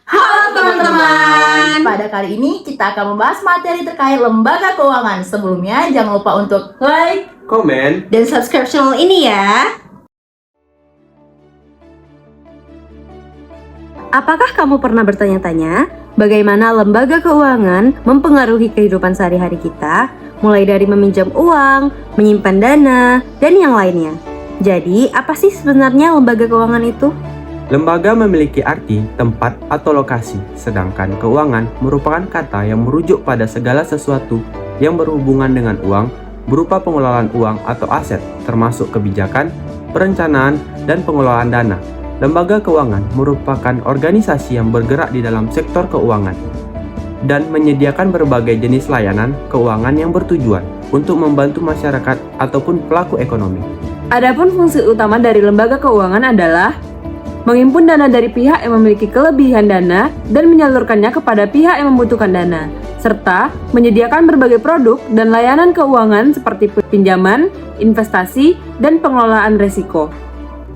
Halo teman-teman. Pada kali ini kita akan membahas materi terkait lembaga keuangan. Sebelumnya jangan lupa untuk like, komen, dan subscribe channel ini ya. Apakah kamu pernah bertanya-tanya bagaimana lembaga keuangan mempengaruhi kehidupan sehari-hari kita, mulai dari meminjam uang, menyimpan dana, dan yang lainnya? Jadi, apa sih sebenarnya lembaga keuangan itu? lembaga memiliki arti tempat atau lokasi, sedangkan keuangan merupakan kata yang merujuk pada segala sesuatu yang berhubungan dengan uang, berupa pengelolaan uang atau aset, termasuk kebijakan, perencanaan, dan pengelolaan dana. Lembaga keuangan merupakan organisasi yang bergerak di dalam sektor keuangan dan menyediakan berbagai jenis layanan keuangan yang bertujuan untuk membantu masyarakat ataupun pelaku ekonomi. Adapun fungsi utama dari lembaga keuangan adalah menghimpun dana dari pihak yang memiliki kelebihan dana dan menyalurkannya kepada pihak yang membutuhkan dana, serta menyediakan berbagai produk dan layanan keuangan seperti pinjaman, investasi, dan pengelolaan risiko.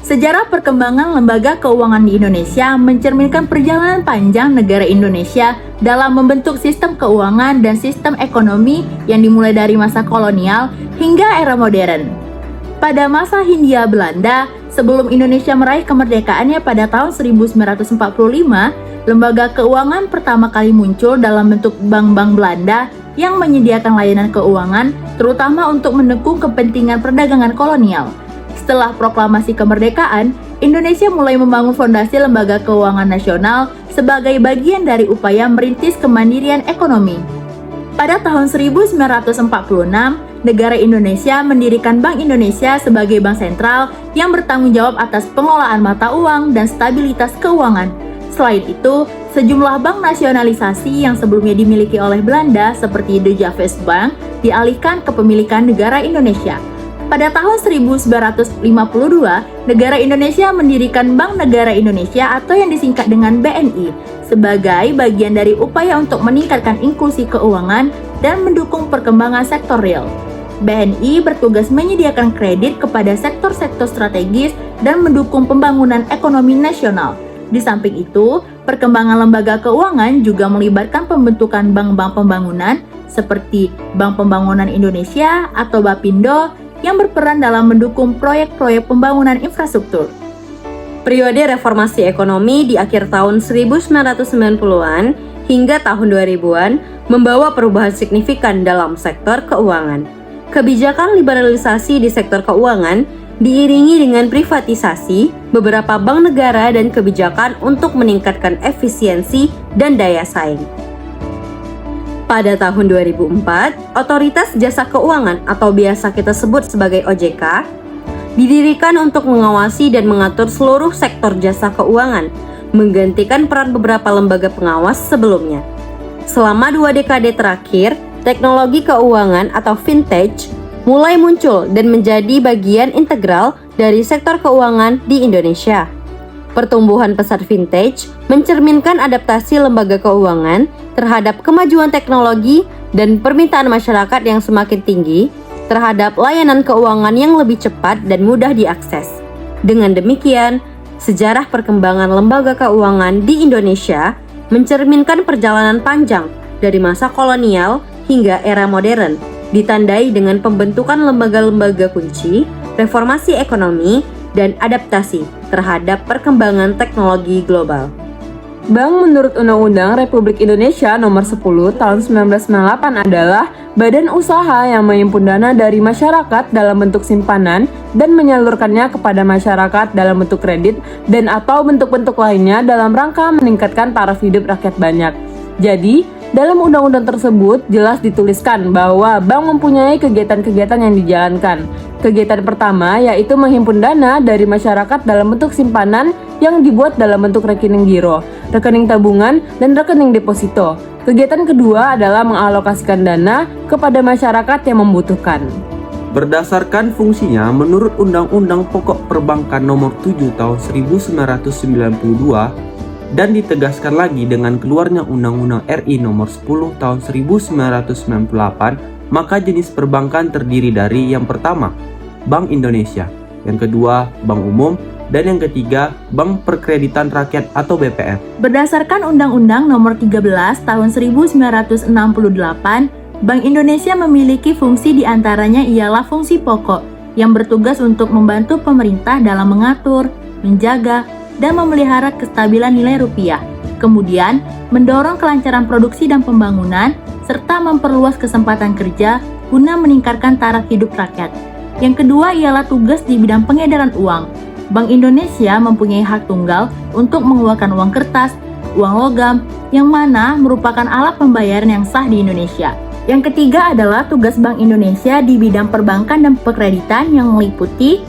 Sejarah perkembangan lembaga keuangan di Indonesia mencerminkan perjalanan panjang negara Indonesia dalam membentuk sistem keuangan dan sistem ekonomi yang dimulai dari masa kolonial hingga era modern. Pada masa Hindia Belanda, sebelum Indonesia meraih kemerdekaannya pada tahun 1945, lembaga keuangan pertama kali muncul dalam bentuk bank-bank Belanda yang menyediakan layanan keuangan, terutama untuk mendukung kepentingan perdagangan kolonial. Setelah proklamasi kemerdekaan, Indonesia mulai membangun fondasi lembaga keuangan nasional sebagai bagian dari upaya merintis kemandirian ekonomi. Pada tahun 1946, negara Indonesia mendirikan Bank Indonesia sebagai bank sentral yang bertanggung jawab atas pengelolaan mata uang dan stabilitas keuangan. Selain itu, sejumlah bank nasionalisasi yang sebelumnya dimiliki oleh Belanda seperti De Javest Bank dialihkan ke pemilikan negara Indonesia. Pada tahun 1952, negara Indonesia mendirikan Bank Negara Indonesia atau yang disingkat dengan BNI sebagai bagian dari upaya untuk meningkatkan inklusi keuangan dan mendukung perkembangan sektor real. BNI bertugas menyediakan kredit kepada sektor-sektor strategis dan mendukung pembangunan ekonomi nasional. Di samping itu, perkembangan lembaga keuangan juga melibatkan pembentukan bank-bank pembangunan seperti Bank Pembangunan Indonesia atau Bappindo yang berperan dalam mendukung proyek-proyek pembangunan infrastruktur. Periode reformasi ekonomi di akhir tahun 1990-an hingga tahun 2000-an membawa perubahan signifikan dalam sektor keuangan. Kebijakan liberalisasi di sektor keuangan diiringi dengan privatisasi beberapa bank negara dan kebijakan untuk meningkatkan efisiensi dan daya saing. Pada tahun 2004, Otoritas Jasa Keuangan atau biasa kita sebut sebagai OJK didirikan untuk mengawasi dan mengatur seluruh sektor jasa keuangan, menggantikan peran beberapa lembaga pengawas sebelumnya. Selama 2 dekade terakhir, teknologi keuangan atau fintech mulai muncul dan menjadi bagian integral dari sektor keuangan di Indonesia. Pertumbuhan pesat fintech mencerminkan adaptasi lembaga keuangan terhadap kemajuan teknologi dan permintaan masyarakat yang semakin tinggi terhadap layanan keuangan yang lebih cepat dan mudah diakses. Dengan demikian, sejarah perkembangan lembaga keuangan di Indonesia mencerminkan perjalanan panjang dari masa kolonial hingga era modern, ditandai dengan pembentukan lembaga-lembaga kunci, reformasi ekonomi, dan adaptasi terhadap perkembangan teknologi global. Bank menurut Undang-Undang Republik Indonesia Nomor 10 Tahun 1998 adalah badan usaha yang menghimpun dana dari masyarakat dalam bentuk simpanan dan menyalurkannya kepada masyarakat dalam bentuk kredit dan atau bentuk-bentuk lainnya dalam rangka meningkatkan taraf hidup rakyat banyak. Jadi, dalam undang-undang tersebut jelas dituliskan bahwa bank mempunyai kegiatan-kegiatan yang dijalankan. Kegiatan pertama yaitu menghimpun dana dari masyarakat dalam bentuk simpanan yang dibuat dalam bentuk rekening giro, rekening tabungan, dan rekening deposito. Kegiatan kedua adalah mengalokasikan dana kepada masyarakat yang membutuhkan. Berdasarkan fungsinya menurut Undang-Undang Pokok Perbankan Nomor 7 Tahun 1992 dan ditegaskan lagi dengan keluarnya Undang-Undang RI Nomor 10 Tahun 1998, maka jenis perbankan terdiri dari yang pertama, Bank Indonesia, yang kedua, Bank Umum, Dan yang ketiga, Bank Perkreditan Rakyat atau BPR. Berdasarkan Undang-Undang Nomor 13 Tahun 1968, Bank Indonesia memiliki fungsi diantaranya ialah fungsi pokok yang bertugas untuk membantu pemerintah dalam mengatur, menjaga, dan memelihara kestabilan nilai rupiah. Kemudian, mendorong kelancaran produksi dan pembangunan, serta memperluas kesempatan kerja guna meningkatkan taraf hidup rakyat. Yang kedua ialah tugas di bidang pengedaran uang. Bank Indonesia mempunyai hak tunggal untuk mengeluarkan uang kertas, uang logam, yang mana merupakan alat pembayaran yang sah di Indonesia. Yang ketiga adalah tugas Bank Indonesia di bidang perbankan dan perkreditan yang meliputi: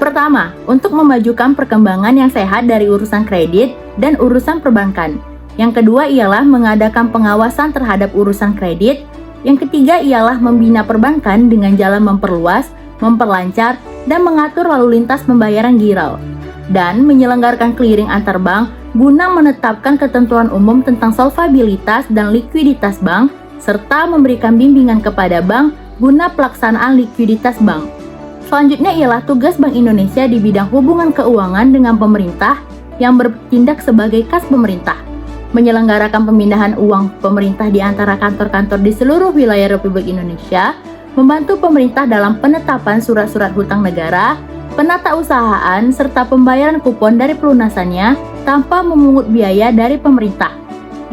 pertama, untuk memajukan perkembangan yang sehat dari urusan kredit dan urusan perbankan. Yang kedua ialah mengadakan pengawasan terhadap urusan kredit. Yang ketiga ialah membina perbankan dengan jalan memperluas, memperlancar, dan mengatur lalu lintas pembayaran giral, dan menyelenggarakan clearing antar bank guna menetapkan ketentuan umum tentang solvabilitas dan likuiditas bank, serta memberikan bimbingan kepada bank guna pelaksanaan likuiditas bank. Selanjutnya ialah tugas Bank Indonesia di bidang hubungan keuangan dengan pemerintah yang bertindak sebagai kas pemerintah, menyelenggarakan pemindahan uang pemerintah di antara kantor-kantor di seluruh wilayah Republik Indonesia, membantu pemerintah dalam penetapan surat-surat hutang negara, penata usahaan, serta pembayaran kupon dari pelunasannya tanpa memungut biaya dari pemerintah.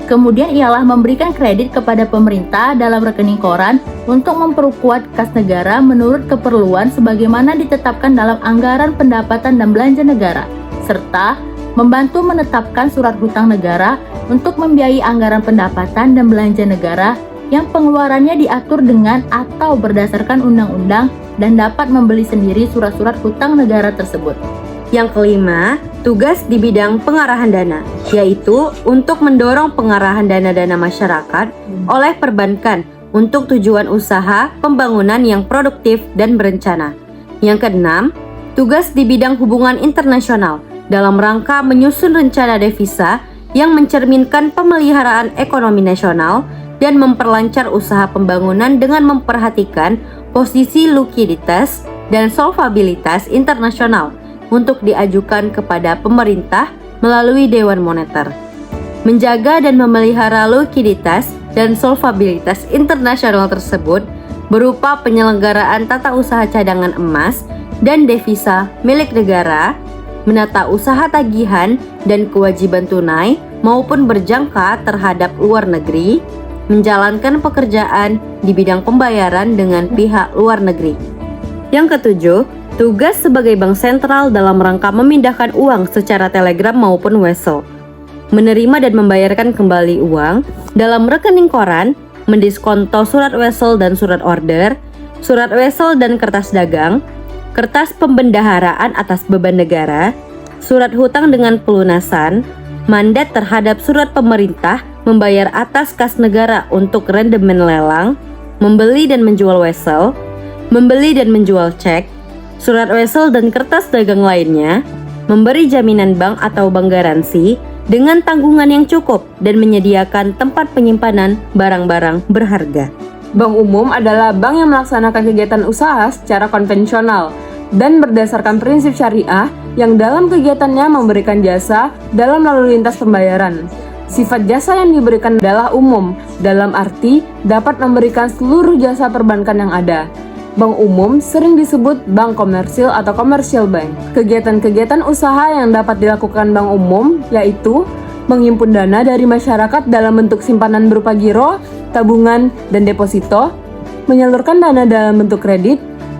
Kemudian ialah memberikan kredit kepada pemerintah dalam rekening koran untuk memperkuat kas negara menurut keperluan sebagaimana ditetapkan dalam anggaran pendapatan dan belanja negara, serta membantu menetapkan surat hutang negara untuk membiayai anggaran pendapatan dan belanja negara yang pengeluarannya diatur dengan atau berdasarkan undang-undang dan dapat membeli sendiri surat-surat hutang negara tersebut. Yang kelima, tugas di bidang pengarahan dana, yaitu untuk mendorong pengarahan dana-dana masyarakat oleh perbankan untuk tujuan usaha pembangunan yang produktif dan berencana. Yang keenam, tugas di bidang hubungan internasional dalam rangka menyusun rencana devisa yang mencerminkan pemeliharaan ekonomi nasional dan memperlancar usaha pembangunan dengan memperhatikan posisi likuiditas dan solvabilitas internasional untuk diajukan kepada pemerintah melalui Dewan Moneter. Menjaga dan memelihara likuiditas dan solvabilitas internasional tersebut berupa penyelenggaraan tata usaha cadangan emas dan devisa milik negara, menata usaha tagihan dan kewajiban tunai maupun berjangka terhadap luar negeri, menjalankan pekerjaan di bidang pembayaran dengan pihak luar negeri. Yang ketujuh, tugas sebagai bank sentral dalam rangka memindahkan uang secara telegram maupun wesel, menerima dan membayarkan kembali uang dalam rekening koran, mendiskonto surat wesel dan surat order, surat wesel dan kertas dagang, kertas pembendaharaan atas beban negara, surat hutang dengan pelunasan, mandat terhadap surat pemerintah membayar atas kas negara untuk rendemen lelang, membeli dan menjual wesel, membeli dan menjual cek, surat wesel dan kertas dagang lainnya, memberi jaminan bank atau bank garansi dengan tanggungan yang cukup dan menyediakan tempat penyimpanan barang-barang berharga. Bank umum adalah bank yang melaksanakan kegiatan usaha secara konvensional dan berdasarkan prinsip syariah yang dalam kegiatannya memberikan jasa dalam lalu lintas pembayaran. Sifat jasa yang diberikan adalah umum, dalam arti dapat memberikan seluruh jasa perbankan yang ada. Bank umum sering disebut bank komersil atau commercial bank. Kegiatan-kegiatan usaha yang dapat dilakukan bank umum yaitu menghimpun dana dari masyarakat dalam bentuk simpanan berupa giro, tabungan, dan deposito, menyalurkan dana dalam bentuk kredit,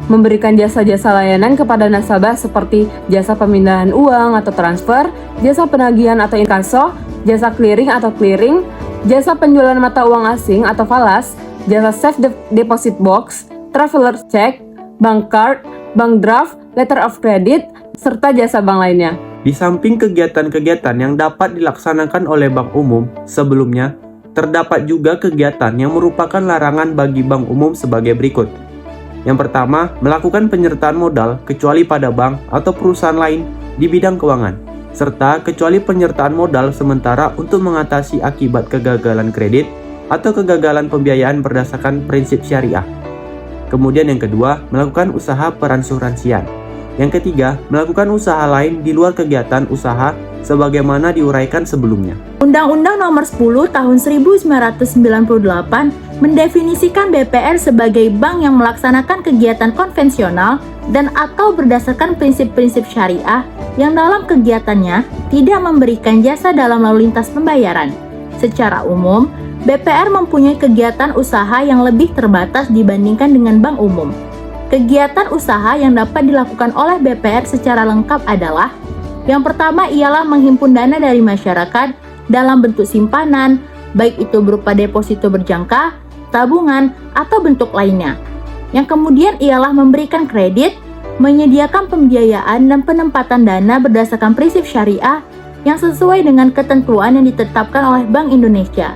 memberikan jasa-jasa layanan kepada nasabah seperti jasa pemindahan uang atau transfer, jasa penagihan atau inkaso, jasa clearing atau clearing, jasa penjualan mata uang asing atau falas, jasa safe deposit box, traveler check, bank card, bank draft, letter of credit, serta jasa bank lainnya. Di samping kegiatan-kegiatan yang dapat dilaksanakan oleh bank umum sebelumnya, terdapat juga kegiatan yang merupakan larangan bagi bank umum sebagai berikut. Yang pertama, melakukan penyertaan modal kecuali pada bank atau perusahaan lain di bidang keuangan, serta kecuali penyertaan modal sementara untuk mengatasi akibat kegagalan kredit atau kegagalan pembiayaan berdasarkan prinsip syariah. Kemudian yang kedua, melakukan usaha peransuransian. Yang ketiga, melakukan usaha lain di luar kegiatan usaha sebagaimana diuraikan sebelumnya. Undang-Undang Nomor 10 Tahun 1998 mendefinisikan BPR sebagai bank yang melaksanakan kegiatan konvensional dan atau berdasarkan prinsip-prinsip syariah yang dalam kegiatannya tidak memberikan jasa dalam lalu lintas pembayaran. Secara umum, BPR mempunyai kegiatan usaha yang lebih terbatas dibandingkan dengan bank umum. Kegiatan usaha yang dapat dilakukan oleh BPR secara lengkap adalah: yang pertama ialah menghimpun dana dari masyarakat dalam bentuk simpanan, baik itu berupa deposito berjangka, tabungan, atau bentuk lainnya. Yang kemudian ialah memberikan kredit, menyediakan pembiayaan dan penempatan dana berdasarkan prinsip syariah yang sesuai dengan ketentuan yang ditetapkan oleh Bank Indonesia.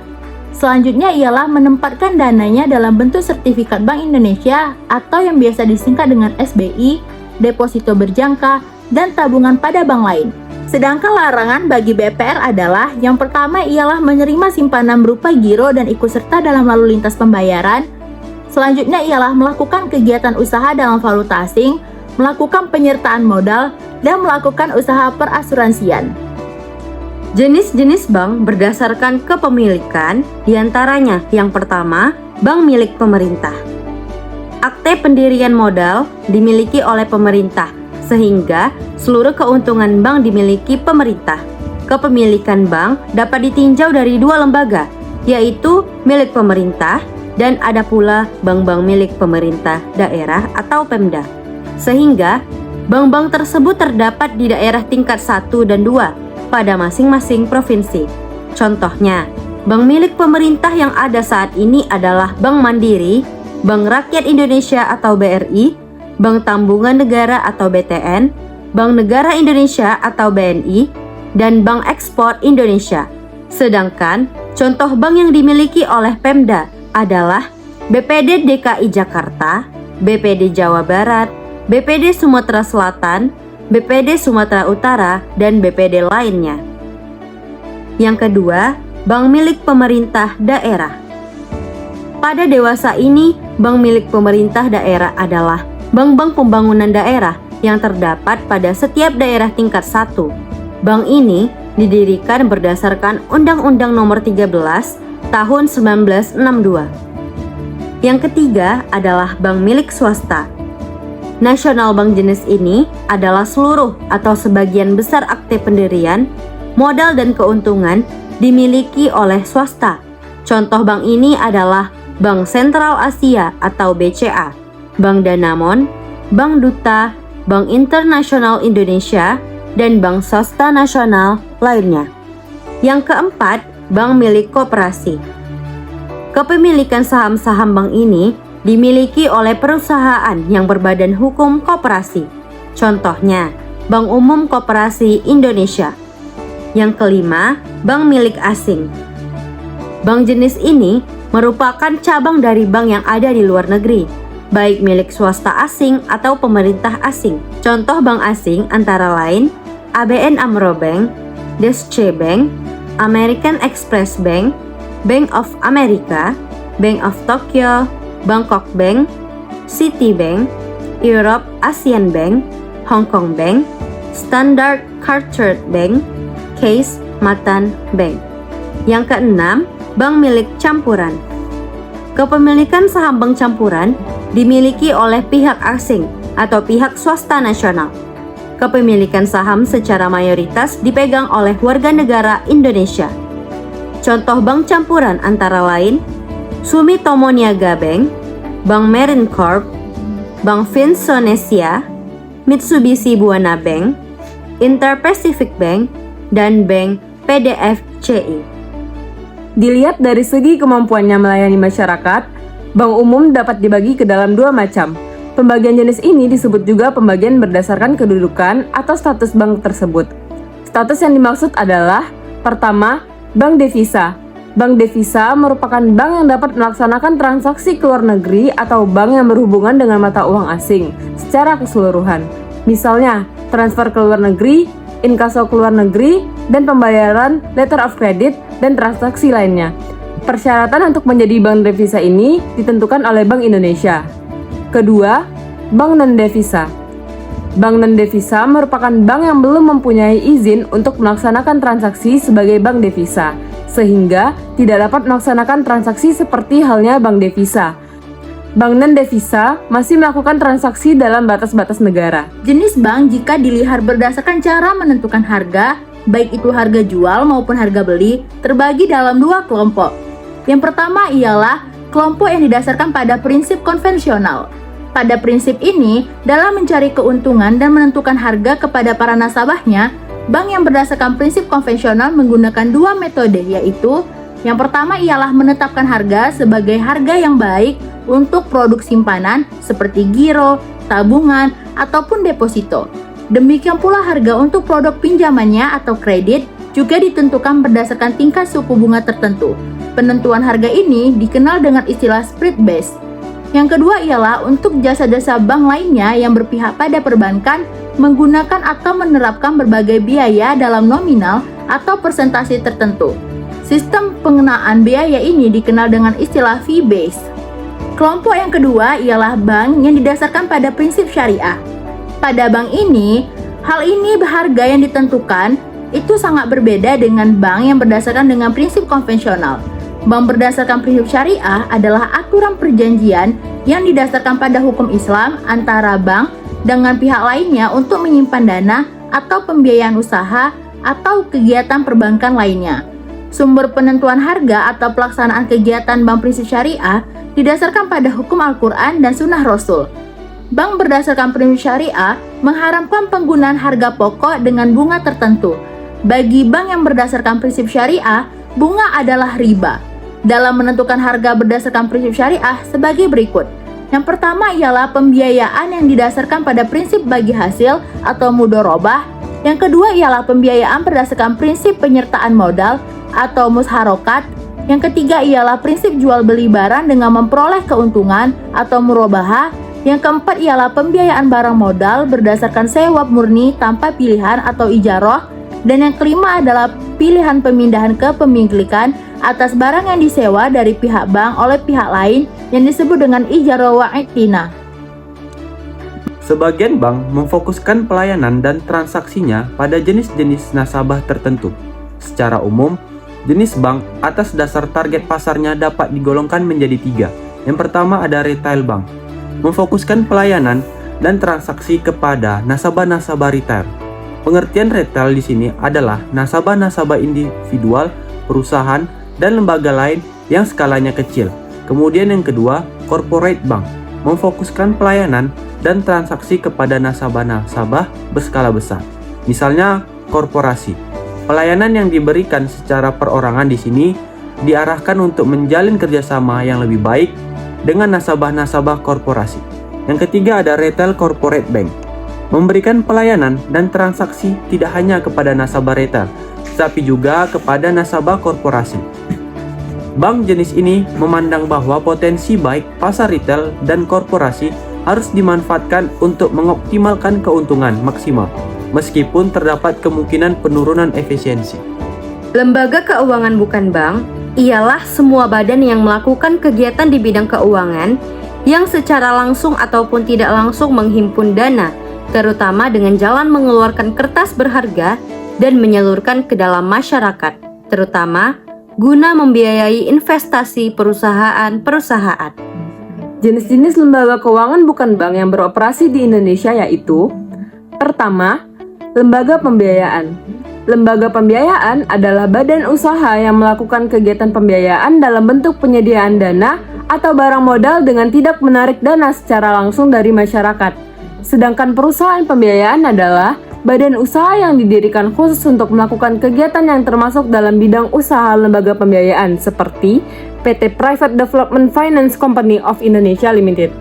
Selanjutnya ialah menempatkan dananya dalam bentuk sertifikat Bank Indonesia atau yang biasa disingkat dengan SBI, deposito berjangka, dan tabungan pada bank lain. Sedangkan larangan bagi BPR adalah: yang pertama ialah menerima simpanan berupa giro dan ikut serta dalam lalu lintas pembayaran. Selanjutnya ialah melakukan kegiatan usaha dalam valuta asing, melakukan penyertaan modal, dan melakukan usaha perasuransian. Jenis-jenis bank berdasarkan kepemilikan, diantaranya yang pertama, bank milik pemerintah. Akte pendirian modal dimiliki oleh pemerintah, sehingga seluruh keuntungan bank dimiliki pemerintah. Kepemilikan bank dapat ditinjau dari dua lembaga, yaitu milik pemerintah dan ada pula bank-bank milik pemerintah daerah atau Pemda. Sehingga bank-bank tersebut terdapat di daerah tingkat 1 dan 2 pada masing-masing provinsi. Contohnya, bank milik pemerintah yang ada saat ini adalah Bank Mandiri, Bank Rakyat Indonesia atau BRI, Bank Tambungan Negara atau BTN, Bank Negara Indonesia atau BNI, dan Bank Ekspor Indonesia. Sedangkan contoh bank yang dimiliki oleh Pemda adalah BPD DKI Jakarta, BPD Jawa Barat, BPD Sumatera Selatan, BPD Sumatera Utara, dan BPD lainnya. Yang kedua, bank milik pemerintah daerah. Pada dewasa ini, bank milik pemerintah daerah adalah bank-bank pembangunan daerah yang terdapat pada setiap daerah tingkat 1. Bank ini didirikan berdasarkan Undang-Undang Nomor 13 Tahun 1962. Yang ketiga adalah bank milik swasta. Nasional bank jenis ini adalah seluruh atau sebagian besar akte pendirian, modal dan keuntungan dimiliki oleh swasta. Contoh bank ini adalah Bank Sentral Asia atau BCA, Bank Danamon, Bank Duta, Bank Internasional Indonesia, dan bank swasta nasional lainnya. Yang keempat, bank milik koperasi. Kepemilikan saham-saham bank ini dimiliki oleh perusahaan yang berbadan hukum koperasi. Contohnya, Bank Umum Koperasi Indonesia. Yang kelima, bank milik asing. Bank jenis ini merupakan cabang dari bank yang ada di luar negeri, baik milik swasta asing atau pemerintah asing. Contoh bank asing antara lain ABN AMRO Bank, Deutsche Bank, American Express Bank, Bank of America, Bank of Tokyo, Bangkok Bank, Citibank, Europe Asian Bank, Hong Kong Bank, Standard Chartered Bank, Case Matan Bank. Yang keenam, bank milik campuran. Kepemilikan saham bank campuran dimiliki oleh pihak asing atau pihak swasta nasional. Kepemilikan saham secara mayoritas dipegang oleh warga negara Indonesia. Contoh bank campuran antara lain Sumitomo Niaga Bank, Bank Marine Corp, Bank Vinsonesia, Mitsubishi Buana Bank, Interpacific Bank, dan Bank PDFCI. Dilihat dari segi kemampuannya melayani masyarakat, bank umum dapat dibagi ke dalam dua macam. Pembagian jenis ini disebut juga pembagian berdasarkan kedudukan atau status bank tersebut. Status yang dimaksud adalah: pertama, bank devisa. Bank devisa merupakan bank yang dapat melaksanakan transaksi ke luar negeri atau bank yang berhubungan dengan mata uang asing secara keseluruhan. Misalnya, transfer ke luar negeri, inkaso ke luar negeri, dan pembayaran letter of credit dan transaksi lainnya. Persyaratan untuk menjadi bank devisa ini ditentukan oleh Bank Indonesia. Kedua, bank non-devisa. Bank non-devisa merupakan bank yang belum mempunyai izin untuk melaksanakan transaksi sebagai bank devisa, sehingga tidak dapat melaksanakan transaksi seperti halnya bank devisa. Bank non-devisa masih melakukan transaksi dalam batas-batas negara. Jenis bank jika dilihat berdasarkan cara menentukan harga, baik itu harga jual maupun harga beli, terbagi dalam dua kelompok. Yang pertama ialah kelompok yang didasarkan pada prinsip konvensional. Pada prinsip ini, dalam mencari keuntungan dan menentukan harga kepada para nasabahnya, bank yang berdasarkan prinsip konvensional menggunakan dua metode, yaitu yang pertama ialah menetapkan harga sebagai harga yang baik untuk produk simpanan seperti giro, tabungan, ataupun deposito. Demikian pula harga untuk produk pinjamannya atau kredit juga ditentukan berdasarkan tingkat suku bunga tertentu. Penentuan harga ini dikenal dengan istilah spread based. Yang kedua ialah untuk jasa-jasa bank lainnya yang berpihak pada perbankan menggunakan atau menerapkan berbagai biaya dalam nominal atau persentase tertentu. Sistem pengenaan biaya ini dikenal dengan istilah fee based. Kelompok yang kedua ialah bank yang didasarkan pada prinsip syariah. Pada bank ini, hal ini harga yang ditentukan itu sangat berbeda dengan bank yang berdasarkan dengan prinsip konvensional. Bank berdasarkan prinsip syariah adalah aturan perjanjian yang didasarkan pada hukum Islam antara bank dengan pihak lainnya untuk menyimpan dana atau pembiayaan usaha atau kegiatan perbankan lainnya. Sumber penentuan harga atau pelaksanaan kegiatan bank prinsip syariah didasarkan pada hukum Al-Quran dan Sunnah Rasul. Bank berdasarkan prinsip syariah mengharamkan penggunaan harga pokok dengan bunga tertentu. Bagi bank yang berdasarkan prinsip syariah, bunga adalah riba. Dalam menentukan harga berdasarkan prinsip syariah sebagai berikut. Yang pertama ialah pembiayaan yang didasarkan pada prinsip bagi hasil atau mudharabah. Yang kedua ialah pembiayaan berdasarkan prinsip penyertaan modal atau musharokat. Yang ketiga ialah prinsip jual beli barang dengan memperoleh keuntungan atau murabahah. Yang keempat ialah pembiayaan barang modal berdasarkan sewa murni tanpa pilihan atau ijarah. Dan yang kelima adalah pilihan pemindahan kepemilikan atas barang yang disewa dari pihak bank oleh pihak lain yang disebut dengan ijarah wa i'tina. Sebagian bank memfokuskan pelayanan dan transaksinya pada jenis-jenis nasabah tertentu. Secara umum, jenis bank atas dasar target pasarnya dapat digolongkan menjadi tiga. Yang pertama ada retail bank, memfokuskan pelayanan dan transaksi kepada nasabah-nasabah retail. Pengertian retail di sini adalah nasabah-nasabah individual, perusahaan, dan lembaga lain yang skalanya kecil. Kemudian yang kedua, corporate bank, memfokuskan pelayanan dan transaksi kepada nasabah-nasabah berskala besar. Misalnya korporasi. Pelayanan yang diberikan secara perorangan di sini diarahkan untuk menjalin kerjasama yang lebih baik dengan nasabah-nasabah korporasi. Yang ketiga ada retail corporate bank, memberikan pelayanan dan transaksi tidak hanya kepada nasabah retail, tetapi juga kepada nasabah korporasi. Bank jenis ini memandang bahwa potensi baik pasar retail dan korporasi harus dimanfaatkan untuk mengoptimalkan keuntungan maksimal, meskipun terdapat kemungkinan penurunan efisiensi. Lembaga keuangan bukan bank ialah semua badan yang melakukan kegiatan di bidang keuangan yang secara langsung ataupun tidak langsung menghimpun dana, terutama dengan jalan mengeluarkan kertas berharga dan menyalurkan ke dalam masyarakat, terutama guna membiayai investasi perusahaan-perusahaan. Jenis-jenis lembaga keuangan bukan bank yang beroperasi di Indonesia yaitu: pertama, lembaga pembiayaan. Lembaga pembiayaan adalah badan usaha yang melakukan kegiatan pembiayaan dalam bentuk penyediaan dana atau barang modal dengan tidak menarik dana secara langsung dari masyarakat. Sedangkan perusahaan pembiayaan adalah badan usaha yang didirikan khusus untuk melakukan kegiatan yang termasuk dalam bidang usaha lembaga pembiayaan seperti PT Private Development Finance Company of Indonesia Limited.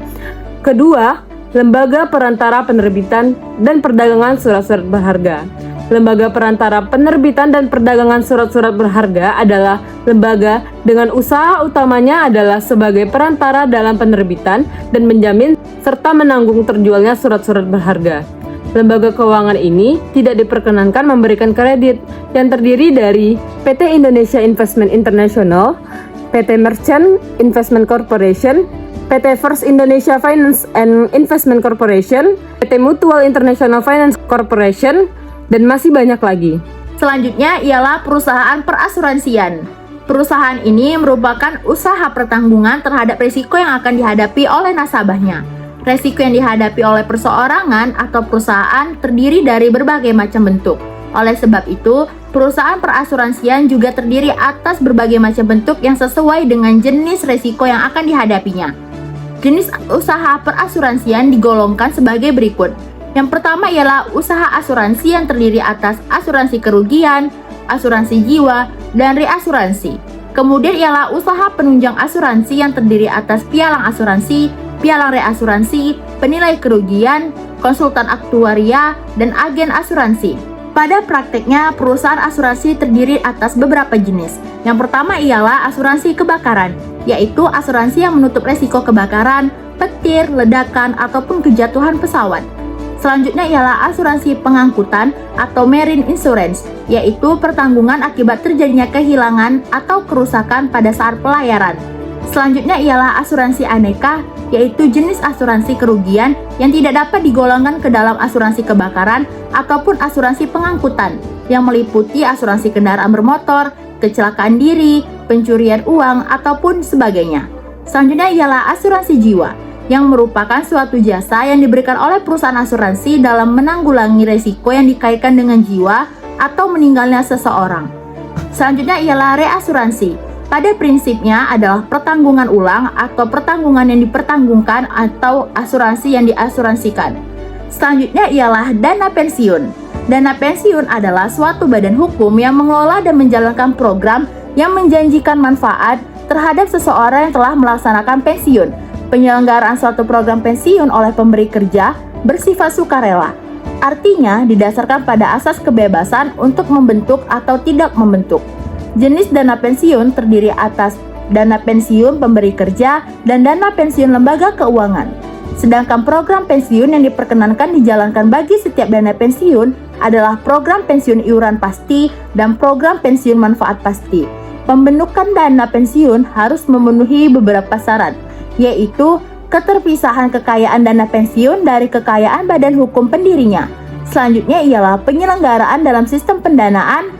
Kedua, lembaga perantara penerbitan dan perdagangan surat-surat berharga. Lembaga perantara penerbitan dan perdagangan surat-surat berharga adalah lembaga dengan usaha utamanya adalah sebagai perantara dalam penerbitan dan menjamin serta menanggung terjualnya surat-surat berharga. Lembaga keuangan ini tidak diperkenankan memberikan kredit yang terdiri dari PT Indonesia Investment International, PT Merchant Investment Corporation, PT First Indonesia Finance and Investment Corporation, PT Mutual International Finance Corporation, dan masih banyak lagi. Selanjutnya ialah perusahaan perasuransian. Perusahaan ini merupakan usaha pertanggungan terhadap risiko yang akan dihadapi oleh nasabahnya. Risiko yang dihadapi oleh perseorangan atau perusahaan terdiri dari berbagai macam bentuk. Oleh sebab itu, perusahaan perasuransian juga terdiri atas berbagai macam bentuk yang sesuai dengan jenis risiko yang akan dihadapinya. Jenis usaha perasuransian digolongkan sebagai berikut. Yang pertama ialah usaha asuransi yang terdiri atas asuransi kerugian, asuransi jiwa, dan reasuransi. Kemudian ialah usaha penunjang asuransi yang terdiri atas pialang asuransi, pialang reasuransi, penilai kerugian, konsultan aktuaria, dan agen asuransi. Pada prakteknya, perusahaan asuransi terdiri atas beberapa jenis. Yang pertama ialah asuransi kebakaran, yaitu asuransi yang menutup resiko kebakaran, petir, ledakan, ataupun kejatuhan pesawat. Selanjutnya ialah asuransi pengangkutan atau marine insurance, yaitu pertanggungan akibat terjadinya kehilangan atau kerusakan pada saat pelayaran. Selanjutnya ialah asuransi aneka, yaitu jenis asuransi kerugian yang tidak dapat digolongkan ke dalam asuransi kebakaran ataupun asuransi pengangkutan, yang meliputi asuransi kendaraan bermotor, kecelakaan diri, pencurian uang, ataupun sebagainya. Selanjutnya ialah asuransi jiwa, yang merupakan suatu jasa yang diberikan oleh perusahaan asuransi dalam menanggulangi risiko yang dikaitkan dengan jiwa atau meninggalnya seseorang. Selanjutnya ialah reasuransi. Pada prinsipnya adalah pertanggungan ulang atau pertanggungan yang dipertanggungkan atau asuransi yang diasuransikan. Selanjutnya ialah dana pensiun. Dana pensiun adalah suatu badan hukum yang mengelola dan menjalankan program yang menjanjikan manfaat terhadap seseorang yang telah melaksanakan pensiun. Penyelenggaraan suatu program pensiun oleh pemberi kerja bersifat sukarela. Artinya didasarkan pada asas kebebasan untuk membentuk atau tidak membentuk. Jenis dana pensiun terdiri atas dana pensiun pemberi kerja dan dana pensiun lembaga keuangan. Sedangkan program pensiun yang diperkenankan dijalankan bagi setiap dana pensiun adalah program pensiun iuran pasti dan program pensiun manfaat pasti. Pembentukan dana pensiun harus memenuhi beberapa syarat, yaitu keterpisahan kekayaan dana pensiun dari kekayaan badan hukum pendirinya. Selanjutnya ialah penyelenggaraan dalam sistem pendanaan.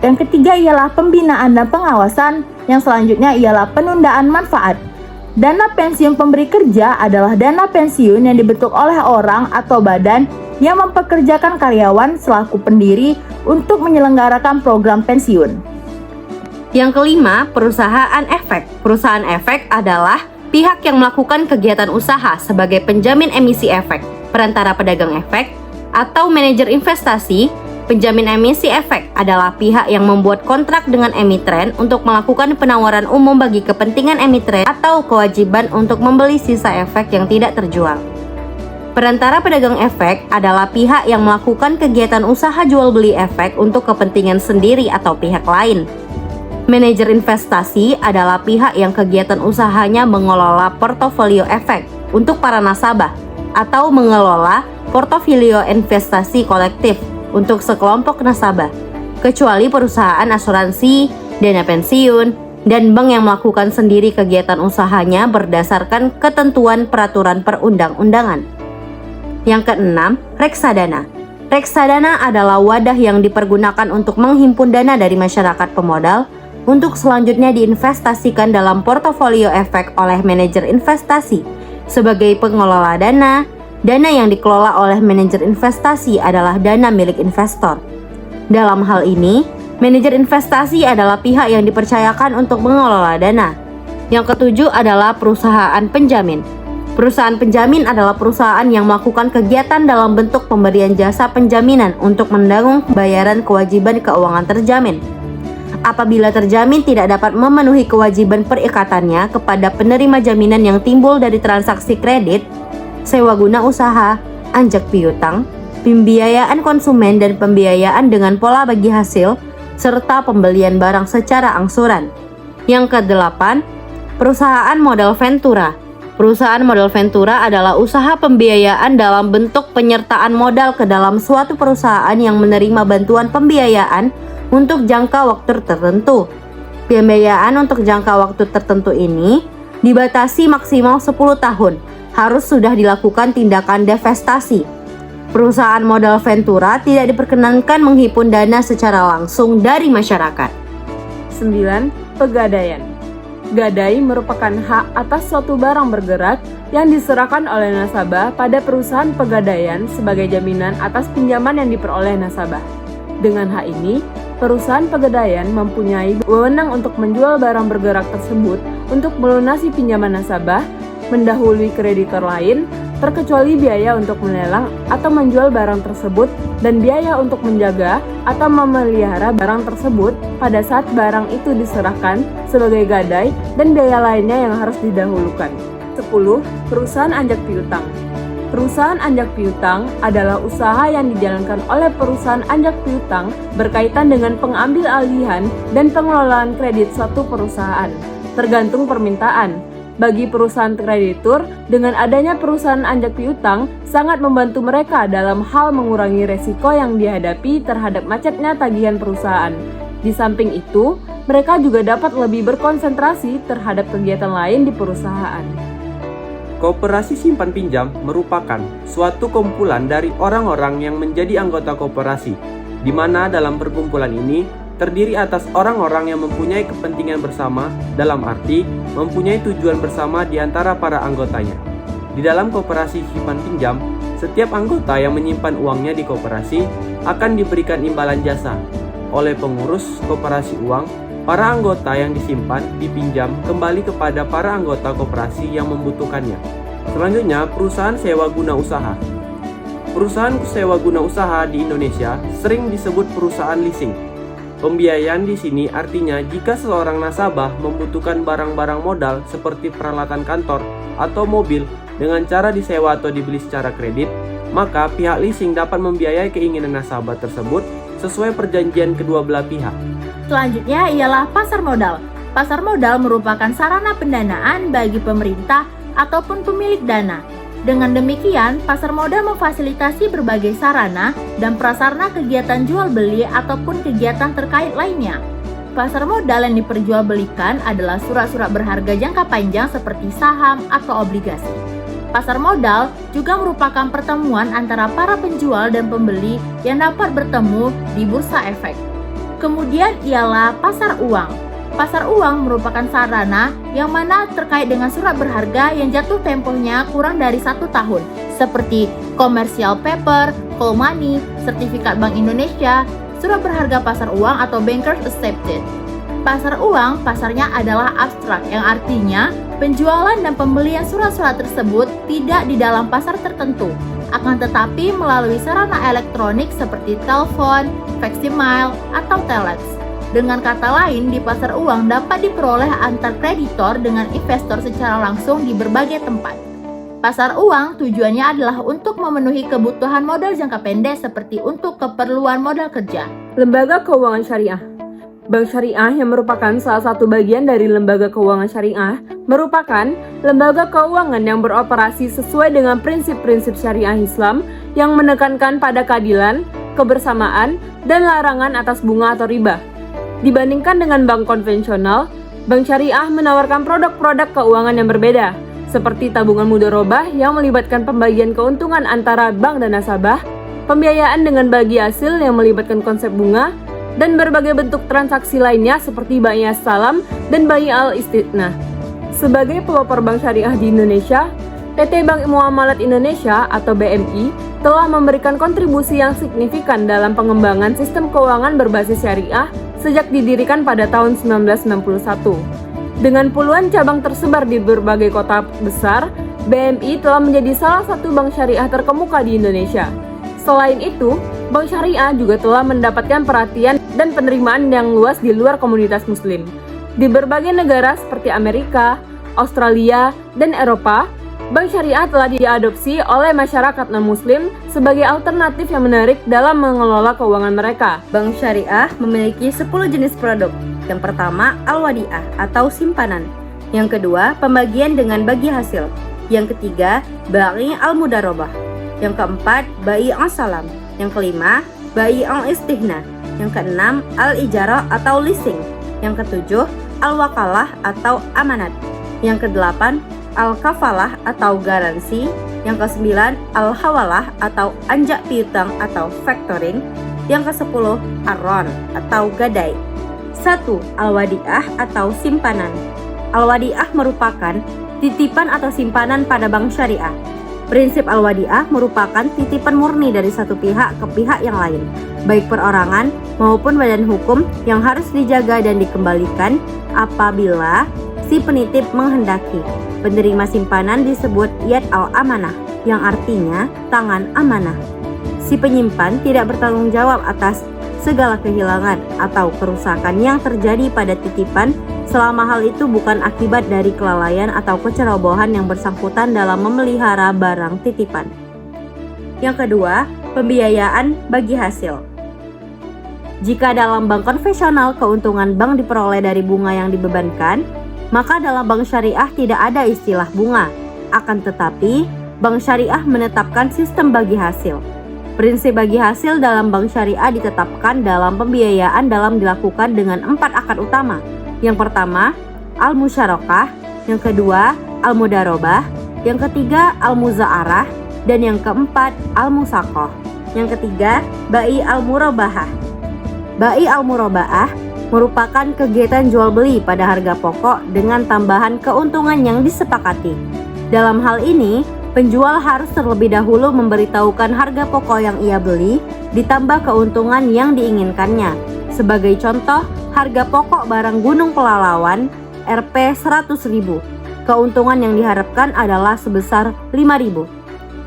Yang ketiga ialah pembinaan dan pengawasan. Yang selanjutnya ialah penundaan manfaat. Dana pensiun pemberi kerja adalah dana pensiun yang dibentuk oleh orang atau badan yang mempekerjakan karyawan selaku pendiri untuk menyelenggarakan program pensiun. Yang kelima, perusahaan efek. Perusahaan efek adalah pihak yang melakukan kegiatan usaha sebagai penjamin emisi efek, perantara pedagang efek, atau manajer investasi. Penjamin emisi efek adalah pihak yang membuat kontrak dengan emiten untuk melakukan penawaran umum bagi kepentingan emiten atau kewajiban untuk membeli sisa efek yang tidak terjual. Perantara pedagang efek adalah pihak yang melakukan kegiatan usaha jual beli efek untuk kepentingan sendiri atau pihak lain. Manajer investasi adalah pihak yang kegiatan usahanya mengelola portofolio efek untuk para nasabah atau mengelola portofolio investasi kolektif untuk sekelompok nasabah, kecuali perusahaan asuransi, dana pensiun, dan bank yang melakukan sendiri kegiatan usahanya berdasarkan ketentuan peraturan perundang-undangan. Yang keenam, reksadana. Reksadana adalah wadah yang dipergunakan untuk menghimpun dana dari masyarakat pemodal untuk selanjutnya diinvestasikan dalam portofolio efek oleh manajer investasi. Sebagai pengelola dana, dana yang dikelola oleh manajer investasi adalah dana milik investor. Dalam hal ini, manajer investasi adalah pihak yang dipercayakan untuk mengelola dana. Yang ketujuh adalah perusahaan penjamin. Perusahaan penjamin adalah perusahaan yang melakukan kegiatan dalam bentuk pemberian jasa penjaminan untuk menanggung bayaran kewajiban keuangan terjamin. Apabila terjamin tidak dapat memenuhi kewajiban perikatannya kepada penerima jaminan yang timbul dari transaksi kredit, sewa guna usaha, anjak piutang, pembiayaan konsumen dan pembiayaan dengan pola bagi hasil, serta pembelian barang secara angsuran. Yang kedelapan, perusahaan modal ventura. Perusahaan modal ventura adalah usaha pembiayaan dalam bentuk penyertaan modal ke dalam suatu perusahaan yang menerima bantuan pembiayaan untuk jangka waktu tertentu. Pembiayaan untuk jangka waktu tertentu ini Dibatasi maksimal 10 tahun, harus sudah dilakukan tindakan divestasi. Perusahaan modal ventura tidak diperkenankan menghimpun dana secara langsung dari masyarakat. 9. Pegadaian. Gadai merupakan hak atas suatu barang bergerak yang diserahkan oleh nasabah pada perusahaan pegadaian sebagai jaminan atas pinjaman yang diperoleh nasabah. Dengan hak ini, perusahaan pegadaian mempunyai wewenang untuk menjual barang bergerak tersebut untuk melunasi pinjaman nasabah, mendahului kreditor lain, terkecuali biaya untuk melelang atau menjual barang tersebut dan biaya untuk menjaga atau memelihara barang tersebut pada saat barang itu diserahkan sebagai gadai dan biaya lainnya yang harus didahulukan. 10. Perusahaan anjak piutang. Perusahaan anjak piutang adalah usaha yang dijalankan oleh perusahaan anjak piutang berkaitan dengan pengambil alihan dan pengelolaan kredit suatu perusahaan, tergantung permintaan. Bagi perusahaan kreditur, dengan adanya perusahaan anjak piutang sangat membantu mereka dalam hal mengurangi resiko yang dihadapi terhadap macetnya tagihan perusahaan. Di samping itu, mereka juga dapat lebih berkonsentrasi terhadap kegiatan lain di perusahaan. Koperasi simpan pinjam merupakan suatu kumpulan dari orang-orang yang menjadi anggota koperasi, di mana dalam perkumpulan ini terdiri atas orang-orang yang mempunyai kepentingan bersama, dalam arti mempunyai tujuan bersama di antara para anggotanya. Di dalam koperasi simpan pinjam, setiap anggota yang menyimpan uangnya di koperasi akan diberikan imbalan jasa. Oleh pengurus koperasi uang, para anggota yang disimpan dipinjam kembali kepada para anggota koperasi yang membutuhkannya. Selanjutnya, perusahaan sewa guna usaha. Perusahaan sewa guna usaha di Indonesia sering disebut perusahaan leasing. Pembiayaan di sini artinya jika seorang nasabah membutuhkan barang-barang modal seperti peralatan kantor atau mobil dengan cara disewa atau dibeli secara kredit, maka pihak leasing dapat membiayai keinginan nasabah tersebut sesuai perjanjian kedua belah pihak. Selanjutnya ialah pasar modal. Pasar modal merupakan sarana pendanaan bagi pemerintah ataupun pemilik dana. Dengan demikian, pasar modal memfasilitasi berbagai sarana dan prasarana kegiatan jual beli ataupun kegiatan terkait lainnya. Pasar modal yang diperjualbelikan adalah surat-surat berharga jangka panjang seperti saham atau obligasi. Pasar modal juga merupakan pertemuan antara para penjual dan pembeli yang dapat bertemu di bursa efek. Kemudian ialah pasar uang. Pasar uang merupakan sarana yang mana terkait dengan surat berharga yang jatuh tempohnya kurang dari 1 tahun, seperti commercial paper, call money, sertifikat Bank Indonesia, surat berharga pasar uang atau bankers accepted. Pasar uang, pasarnya adalah abstrak, yang artinya penjualan dan pembelian surat-surat tersebut tidak di dalam pasar tertentu, akan tetapi melalui sarana elektronik seperti telepon, faksimil, atau telex. Dengan kata lain, di pasar uang dapat diperoleh antar kreditor dengan investor secara langsung di berbagai tempat. Pasar uang tujuannya adalah untuk memenuhi kebutuhan modal jangka pendek seperti untuk keperluan modal kerja. Lembaga keuangan syariah. Bank syariah yang merupakan salah satu bagian dari lembaga keuangan syariah merupakan lembaga keuangan yang beroperasi sesuai dengan prinsip-prinsip syariah Islam yang menekankan pada keadilan, kebersamaan, dan larangan atas bunga atau riba. Dibandingkan dengan bank konvensional, bank syariah menawarkan produk-produk keuangan yang berbeda, seperti tabungan mudharabah yang melibatkan pembagian keuntungan antara bank dan nasabah, pembiayaan dengan bagi hasil yang melibatkan konsep bunga, dan berbagai bentuk transaksi lainnya seperti bai salam dan bai al-istithnah. Sebagai pelopor bank syariah di Indonesia, PT Bank Muamalat Indonesia atau BMI telah memberikan kontribusi yang signifikan dalam pengembangan sistem keuangan berbasis syariah sejak didirikan pada tahun 1991. Dengan puluhan cabang tersebar di berbagai kota besar, BMI telah menjadi salah satu bank syariah terkemuka di Indonesia. Selain itu, bank syariah juga telah mendapatkan perhatian dan penerimaan yang luas di luar komunitas muslim. Di berbagai negara seperti Amerika, Australia, dan Eropa, bank syariah telah diadopsi oleh masyarakat non-muslim sebagai alternatif yang menarik dalam mengelola keuangan mereka. Bank syariah memiliki 10 jenis produk. Yang pertama, al-wadi'ah atau simpanan. Yang kedua, pembagian dengan bagi hasil. Yang ketiga, bai al-mudharabah. Yang keempat, bai al-salam. Yang kelima, bai al-istithnah. Yang keenam, al-ijarah atau leasing. Yang ketujuh, al-wakalah atau amanat. Yang kedelapan, al-kafalah atau garansi. Yang kesembilan, al-hawalah atau anjak piutang atau factoring. Yang kesepuluh, ar-ron atau gadai. 1. Al-wadi'ah atau simpanan. Al-wadi'ah merupakan titipan atau simpanan pada bank syariah. Prinsip al-wadi'ah merupakan titipan murni dari satu pihak ke pihak yang lain, baik perorangan maupun badan hukum yang harus dijaga dan dikembalikan apabila si penitip menghendaki. Penerima simpanan disebut yad al-amanah, yang artinya tangan amanah. Si penyimpan tidak bertanggung jawab atas segala kehilangan atau kerusakan yang terjadi pada titipan selama hal itu bukan akibat dari kelalaian atau kecerobohan yang bersangkutan dalam memelihara barang titipan. Yang kedua, pembiayaan bagi hasil. Jika dalam bank konvensional keuntungan bank diperoleh dari bunga yang dibebankan, maka dalam bank syariah tidak ada istilah bunga. Akan tetapi, bank syariah menetapkan sistem bagi hasil. Prinsip bagi hasil dalam bank syariah ditetapkan dalam pembiayaan dalam dilakukan dengan 4 akad utama. Yang pertama, al-musyarakah, yang kedua, al-mudarobah, yang ketiga, al-muza'arah, dan yang keempat, al-musaqah. Yang ketiga, bai al-murabahah. Bai al-murabahah merupakan kegiatan jual beli pada harga pokok dengan tambahan keuntungan yang disepakati. Dalam hal ini, penjual harus terlebih dahulu memberitahukan harga pokok yang ia beli ditambah keuntungan yang diinginkannya. Sebagai contoh, harga pokok barang Gunung Pelalawan Rp 100.000. Keuntungan yang diharapkan adalah sebesar 5.000.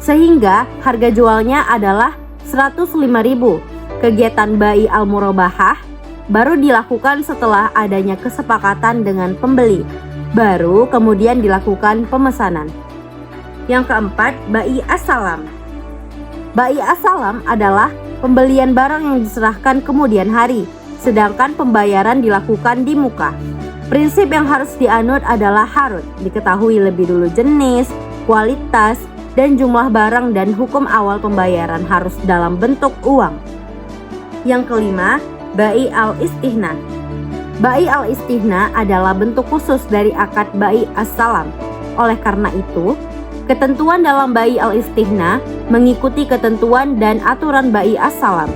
Sehingga harga jualnya adalah 105.000. Kegiatan bai al-murabahah baru dilakukan setelah adanya kesepakatan dengan pembeli. Baru kemudian dilakukan pemesanan. Yang keempat, bai as-salam. Bai as-salam adalah pembelian barang yang diserahkan kemudian hari, sedangkan pembayaran dilakukan di muka. Prinsip yang harus dianut adalah harut diketahui lebih dulu jenis, kualitas, dan jumlah barang, dan hukum awal pembayaran harus dalam bentuk uang. Yang kelima, bai al-istihna. Bai al-istihna adalah bentuk khusus dari akad bai as-salam. Oleh karena itu, ketentuan dalam bai al-istihna mengikuti ketentuan dan aturan bai as-salam.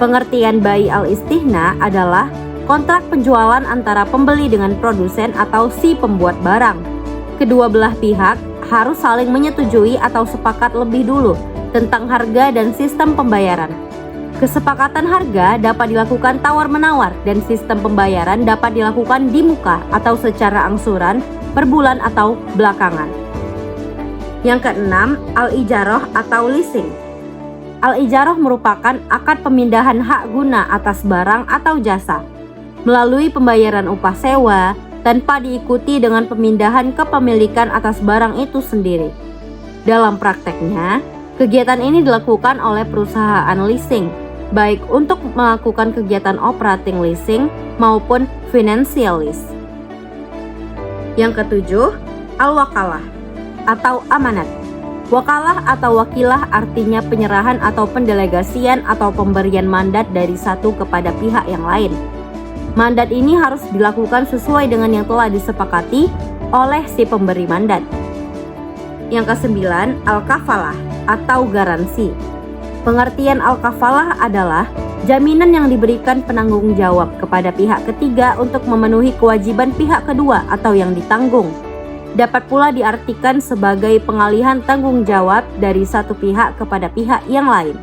Pengertian bai al-istihna adalah kontrak penjualan antara pembeli dengan produsen atau si pembuat barang. Kedua belah pihak harus saling menyetujui atau sepakat lebih dulu tentang harga dan sistem pembayaran. Kesepakatan harga dapat dilakukan tawar-menawar dan sistem pembayaran dapat dilakukan di muka atau secara angsuran per bulan atau belakangan. Yang keenam, al-ijarah atau leasing. Al-ijarah merupakan akad pemindahan hak guna atas barang atau jasa melalui pembayaran upah sewa tanpa diikuti dengan pemindahan kepemilikan atas barang itu sendiri. Dalam prakteknya, kegiatan ini dilakukan oleh perusahaan leasing, baik untuk melakukan kegiatan operating leasing maupun financial lease. Yang ketujuh, al-wakalah atau amanat. Wakalah atau wakilah artinya penyerahan atau pendelegasian atau pemberian mandat dari satu kepada pihak yang lain. Mandat ini harus dilakukan sesuai dengan yang telah disepakati oleh si pemberi mandat. Yang kesembilan, al-kafalah atau garansi. Pengertian al-kafalah adalah jaminan yang diberikan penanggung jawab kepada pihak ketiga untuk memenuhi kewajiban pihak kedua atau yang ditanggung. Dapat pula diartikan sebagai pengalihan tanggung jawab dari satu pihak kepada pihak yang lain.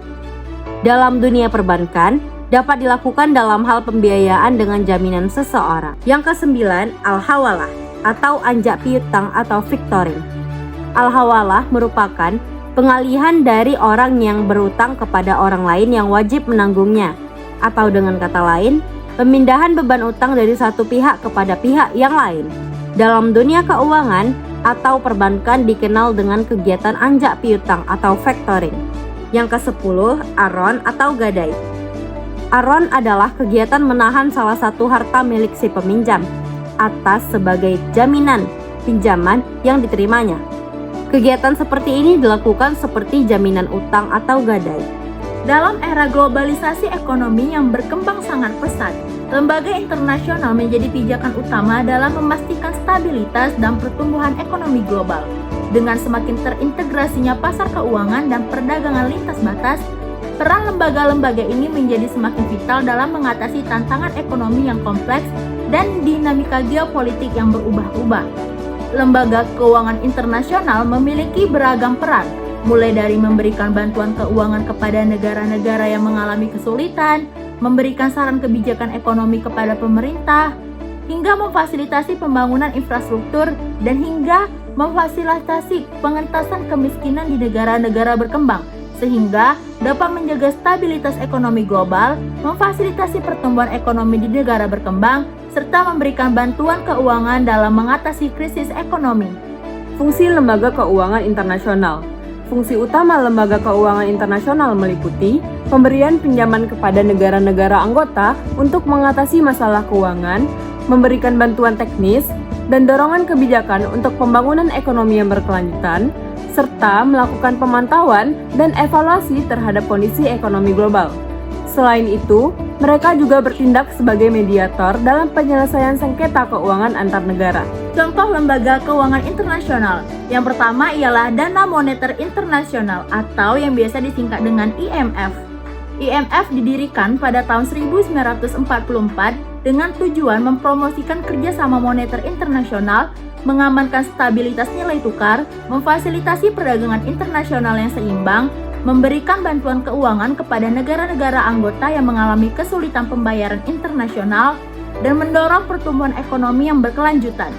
Dalam dunia perbankan, dapat dilakukan dalam hal pembiayaan dengan jaminan seseorang. Yang kesembilan, al-hawalah atau anjak piutang atau factoring. Al-hawalah merupakan pengalihan dari orang yang berutang kepada orang lain yang wajib menanggungnya, atau dengan kata lain, pemindahan beban utang dari satu pihak kepada pihak yang lain. Dalam dunia keuangan atau perbankan dikenal dengan kegiatan anjak piutang atau factoring. Yang ke-10, ar-ron atau gadai. Ar-ron adalah kegiatan menahan salah satu harta milik si peminjam atas sebagai jaminan pinjaman yang diterimanya. Kegiatan seperti ini dilakukan seperti jaminan utang atau gadai. Dalam era globalisasi ekonomi yang berkembang sangat pesat, Lembaga internasional menjadi pijakan utama dalam memastikan stabilitas dan pertumbuhan ekonomi global. Dengan semakin terintegrasinya pasar keuangan dan perdagangan lintas batas, peran lembaga-lembaga ini menjadi semakin vital dalam mengatasi tantangan ekonomi yang kompleks dan dinamika geopolitik yang berubah-ubah. Lembaga keuangan internasional memiliki beragam peran, mulai dari memberikan bantuan keuangan kepada negara-negara yang mengalami kesulitan, memberikan saran kebijakan ekonomi kepada pemerintah, hingga memfasilitasi pembangunan infrastruktur dan hingga memfasilitasi pengentasan kemiskinan di negara-negara berkembang, sehingga dapat menjaga stabilitas ekonomi global, memfasilitasi pertumbuhan ekonomi di negara berkembang, serta memberikan bantuan keuangan dalam mengatasi krisis ekonomi. Fungsi lembaga keuangan internasional. Fungsi utama lembaga keuangan internasional meliputi pemberian pinjaman kepada negara-negara anggota untuk mengatasi masalah keuangan, memberikan bantuan teknis, dan dorongan kebijakan untuk pembangunan ekonomi yang berkelanjutan, serta melakukan pemantauan dan evaluasi terhadap kondisi ekonomi global. Selain itu, mereka juga bertindak sebagai mediator dalam penyelesaian sengketa keuangan antar negara. Contoh lembaga keuangan internasional. Yang pertama ialah Dana Moneter Internasional atau yang biasa disingkat dengan IMF. IMF didirikan pada tahun 1944 dengan tujuan mempromosikan kerjasama moneter internasional, mengamankan stabilitas nilai tukar, memfasilitasi perdagangan internasional yang seimbang, memberikan bantuan keuangan kepada negara-negara anggota yang mengalami kesulitan pembayaran internasional, dan mendorong pertumbuhan ekonomi yang berkelanjutan.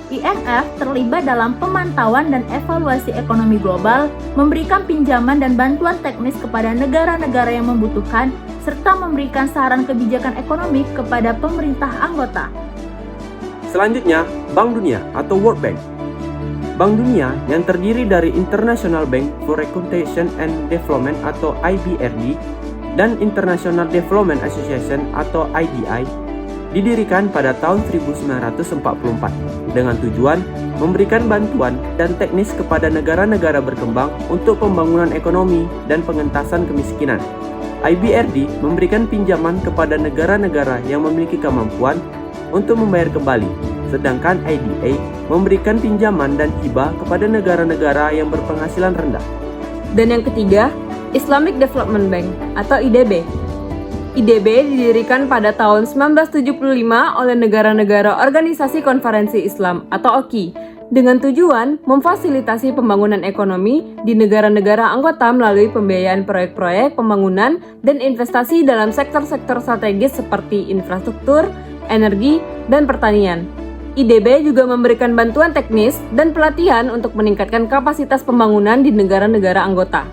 IMF terlibat dalam pemantauan dan evaluasi ekonomi global, memberikan pinjaman dan bantuan teknis kepada negara-negara yang membutuhkan, serta memberikan saran kebijakan ekonomi kepada pemerintah anggota. Selanjutnya, Bank Dunia atau World Bank. Bank Dunia yang terdiri dari International Bank for Reconstruction and Development atau IBRD dan International Development Association atau IDI didirikan pada tahun 1944 dengan tujuan memberikan bantuan dan teknis kepada negara-negara berkembang untuk pembangunan ekonomi dan pengentasan kemiskinan. IBRD memberikan pinjaman kepada negara-negara yang memiliki kemampuan untuk membayar kembali, sedangkan IDA memberikan pinjaman dan hibah kepada negara-negara yang berpenghasilan rendah. Dan yang ketiga, Islamic Development Bank atau IDB. IDB didirikan pada tahun 1975 oleh negara-negara Organisasi Konferensi Islam atau OKI dengan tujuan memfasilitasi pembangunan ekonomi di negara-negara anggota melalui pembiayaan proyek-proyek pembangunan dan investasi dalam sektor-sektor strategis seperti infrastruktur, energi, dan pertanian. IDB juga memberikan bantuan teknis dan pelatihan untuk meningkatkan kapasitas pembangunan di negara-negara anggota.